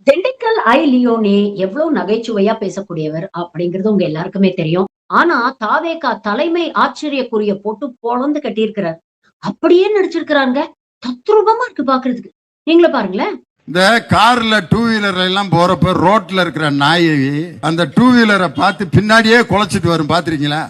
திண்டுக்கல் லியோனி எவ்வளவு நகைச்சுவையா பேசக்கூடியவர் அப்படிங்கிறது உங்க எல்லாருக்குமே தெரியும். ஆனா தாவேகா தலைமை ஆச்சரியக்குரிய போட்டு பொளந்து கட்டியிருக்கிறார். அப்படியே நடிச்சிருக்கிறாங்க. தத்ரூபமா இருக்கு பாக்குறதுக்கு. நீங்களும் பாருங்களேன். இந்த கார்ல டூ வீலர்ல எல்லாம் போறப்ப ரோட்ல இருக்கிற நாய் அந்த டூ வீலரை பார்த்து பின்னாடியே குலைச்சிட்டு வரும். பாத்திருக்கீங்களா?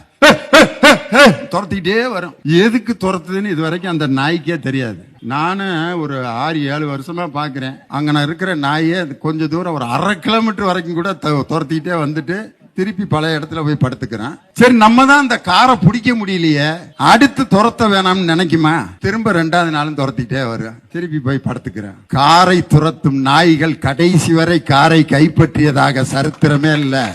துரத்திக்கிட்டே வரும். எதுக்கு துரத்துதுன்னு இது வரைக்கும் அந்த நாய்க்கே தெரியாது. நானும் ஒரு 6-7 வருஷமா பாக்குறேன். அங்க இருக்கிற நாயே கொஞ்ச தூரம் ஒரு 1/2 கிலோமீட்டர் வரைக்கும் கூட துரத்திக்கிட்டே வந்துட்டு திருப்பி பழைய இடத்துல போய் படுத்துக்கிறான். சரி, நம்ம தான் அந்த காரை பிடிக்க முடியலையே, அடுத்து துரத்த வேணாம்னு நினைக்குமா? திரும்ப 2வது நாளும் துரத்திட்டே வரும். திருப்பி போய் படுத்துக்கிறேன். காரை துரத்தும் நாய்கள் கடைசி வரை காரை கைப்பற்றியதாக சரித்திரமே இல்ல.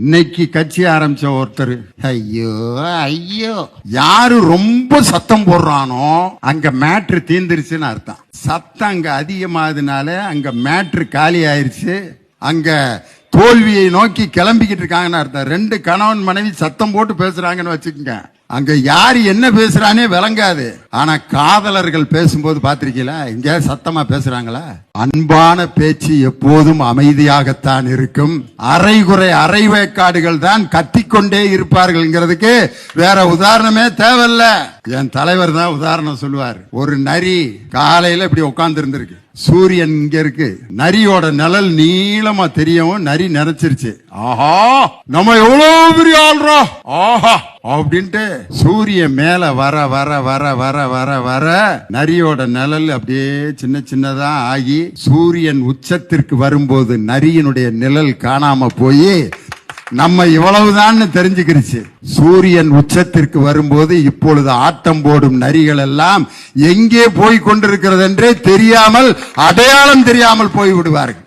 இன்னைக்கு கட்சி ஆரம்பிச்ச ஒருத்தர், ஐயோ ஐயோ, யாரு ரொம்ப சத்தம் போடுறானோ அங்க மேட்ரு தீந்துருச்சுன்னு அர்த்தம். சத்தம் அங்க அதிகமானதுனால அங்க மேட்ரு காலி ஆயிருச்சு. அங்க தோல்வியை நோக்கி கிளம்பிக்கிட்டு இருக்காங்கன்னு அர்த்தம். 2 கணவன் மனைவி சத்தம் போட்டு பேசுறாங்கன்னு வச்சுக்கோங்க. அங்க யாரு என்ன பேசுறானே விளங்காது. ஆனா காதலர்கள் பேசும்போது பாத்திருக்கீங்களா? இங்க சத்தமா பேசுறாங்களா? அன்பான பேச்சு எப்போதும் அமைதியாகத்தான் இருக்கும். அரைகுறை அரைவேக்காடுகள் தான் கத்திக்கொண்டே இருப்பார்கள்ங்கிறதுக்கு வேற உதாரணமே தேவையில்ல. என் தலைவர் தான் உதாரணம் சொல்லுவார். ஒரு நரி காலையில இப்படி உட்கார்ந்து இருந்திருக்கு. சூரியன் இங்க இருக்கு. நரியோட நிழல் நீளமா தெரியவும் நரி நினைச்சிருச்சு, ஆஹா நம்ம எவ்வளவு பெரிய ஆள்றா, ஆஹா அப்படின்ட்டு சூரியன் மேல வர வர வர வர வர வர நரியோட நிழல் அப்படியே சின்ன சின்னதா ஆகி சூரியன் உச்சத்திற்கு வரும்போது நரியினுடைய நிழல் காணாம போய் நம்ம இவ்வளவுதான் தெரிஞ்சுக்கிருச்சு. சூரியன் உச்சத்திற்கு வரும்போது இப்பொழுது ஆட்டம் போடும் நரிகள் எல்லாம் எங்கே போய் கொண்டிருக்கிறது என்றே தெரியாமல், அடையாளம் தெரியாமல் போய் விடுவார்கள்.